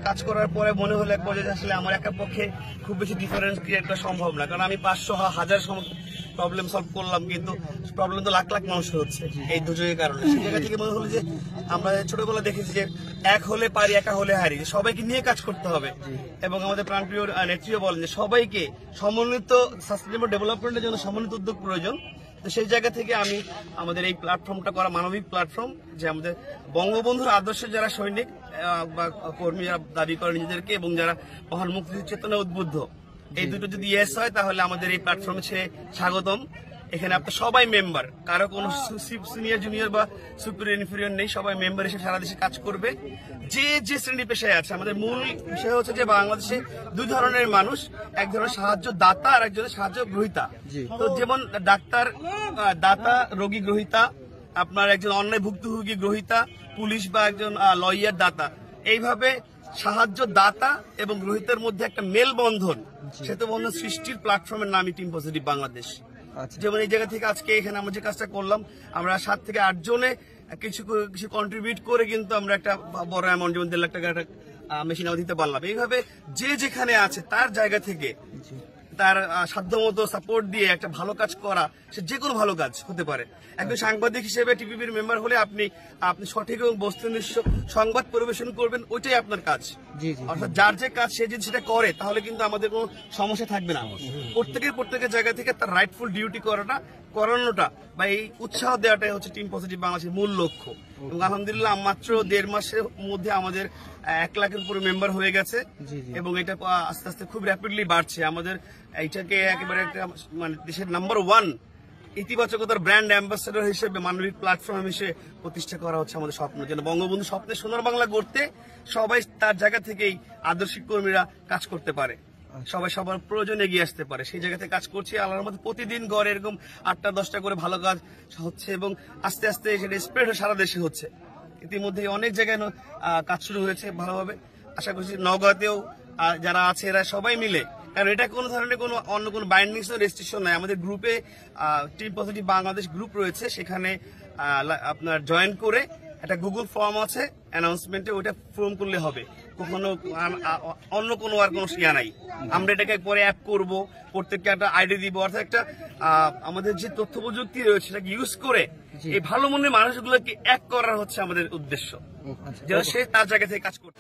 কাজ করার পরে মনে হলো এক পর্যায়ে আসলে আমার একা পক্ষে খুব বেশি ডিফারেন্স ক্রিয়েট করা সম্ভব না, কারণ আমি 500-1000 প্রবলেম সলভ করলাম, কিন্তু প্রবলেম তো লাখ লাখ মানুষের হচ্ছে এই দুর্যোগের কারণে। সেই জায়গা থেকে মনে হলো যে আমরা ছোটবেলা দেখেছি যে এক হলে পারি, একা হলে হারি, সবাইকে নিয়ে কাজ করতে হবে। এবং আমাদের প্রাণপ্রিয় নেত্রীও বলেন যে সবাইকে সমন্বিত সাস্টেনেবল ডেভেলপমেন্টের জন্য সমন্বিত উদ্যোগ প্রয়োজন। তো সেই জায়গা থেকে আমি আমাদের এই প্ল্যাটফর্মটা করা, মানবিক প্ল্যাটফর্ম, যে আমাদের বঙ্গবন্ধুর আদর্শে যারা সৈনিক বা কর্মী যারা দাবি করে নিজেদেরকে এবং যারা মহান মুক্তিযুদ্ধ চেতনা উদ্বুদ্ধ, এই দুটো যদি ইয়েস হয় তাহলে আমাদের এই প্ল্যাটফর্মে স্বাগতম। এখানে আপনার সবাই মেম্বার, কারো কোনো সিনিয়র জুনিয়র বা সুপিরিয়র ইনফিরিয়র নেই, সবাই মেম্বার এসে সারা দেশে কাজ করবে। যে যে শ্রেণী পেশায় আছে, আমাদের মূল বিষয় হচ্ছে যে বাংলাদেশে দুই ধরনের মানুষ, এক ধরনের সাহায্য দাতা আর একজনের সাহায্য গ্রহীতা। তো যেমন ডাক্তার দাতা, রোগী গ্রহীতা, আপনার একজন অন্যায় ভুক্তভোগী গ্রহীতা, পুলিশ বা একজন লয়ার দাতা, এইভাবে সাহায্য দাতা এবং গ্রহীতার মধ্যে একটা মেলবন্ধন, সেতুবন্ধন সৃষ্টির প্ল্যাটফর্মের নামই টিম পজিটিভ বাংলাদেশ। যেমন এই জায়গা থেকে আজকে এখানে আমরা যে কাজটা করলাম, আমরা 7 থেকে 8 জনে কিছু কন্ট্রিবিউট করে কিন্তু আমরা একটা বড় অ্যামাউন্ট, যেমন 1.5 লাখ টাকা একটা মেশিন দিতে পারলাম। এইভাবে যে যেখানে আছে তার জায়গা থেকে তার সাধ্যমতো সাপোর্ট দিয়ে একটা ভালো কাজ করা, সে যে কোনো ভালো কাজ হতে পারে। একজন সাংবাদিক হিসেবে টিপিপির মেম্বার হলে আপনি সঠিক এবং বস্তুনিষ্ঠ সংবাদ পরিবেশন করবেন, ওইটাই আপনার কাজ। অর্থাৎ যার যে কাজ সে যদি সেটা করে তাহলে কিন্তু আমাদের কোনো সমস্যা থাকবে না। প্রত্যেকের জায়গা থেকে তার রাইটফুল ডিউটি করানোটা বা এই উৎসাহ দেওয়াটাই হচ্ছে টিম পজিটিভ বাংলাদেশের মূল লক্ষ্য। এবং আলহামদুলিল্লাহ মাত্র 1.5 মাসের মধ্যে আমাদের 1 লাখের উপরে মেম্বার হয়ে গেছে এবং এটা আস্তে আস্তে খুব র্যাপিডলি বাড়ছে। আমাদের এইটাকে একেবারে একটা মানে দেশের নাম্বার 1 ইতিবাচকতার ব্র্যান্ড অ্যাম্বাসেডর হিসেবে মানবিক প্ল্যাটফর্ম হিসেবে প্রতিষ্ঠা করা হচ্ছে আমাদের স্বপ্ন। যেন বঙ্গবন্ধু স্বপ্নে সোনার বাংলা গড়তে সবাই তার জায়গা থেকেই আদর্শিক কর্মীরা কাজ করতে পারে, সবাই সবার প্রয়োজন এগিয়ে আসতে পারে, সেই জায়গা থেকে কাজ করছি। আল্লাহর মধ্যে প্রতিদিন গড়ে এরকম 8টা-10টা করে ভালো কাজ হচ্ছে এবং আস্তে আস্তে সেটা স্প্রেড সারা দেশে হচ্ছে। ইতিমধ্যে অনেক জায়গায় কাজ শুরু হয়েছে ভালোভাবে। আশা করছি নওগাঁতেও যারা আছে এরা সবাই মিলে, কারণ এটা কোনো ধরনের অন্য কোনো বাইন্ডিংস ও রেস্ট্রিকশন নাই। আমাদের গ্রুপে টিম পজিটিভ বাংলাদেশ গ্রুপ রয়েছে, সেখানে আপনার জয়েন করে একটা গুগল ফর্ম আছে অ্যানাউন্সমেন্টে, ওইটা ফর্ম করলে হবে। কখনো অন্য কোনো আর কোনো ইয়া নাই। আমরা এটাকে পরে অ্যাপ করব, প্রত্যেককে একটা আইডি দিব, অর্থাৎ একটা আমাদের যে তথ্য প্রযুক্তি রয়েছে সেটাকে ইউজ করে এই ভালো মনের মানুষগুলোকে এক করার হচ্ছে আমাদের উদ্দেশ্য, যেন সে তার জায়গা থেকে কাজ করতে।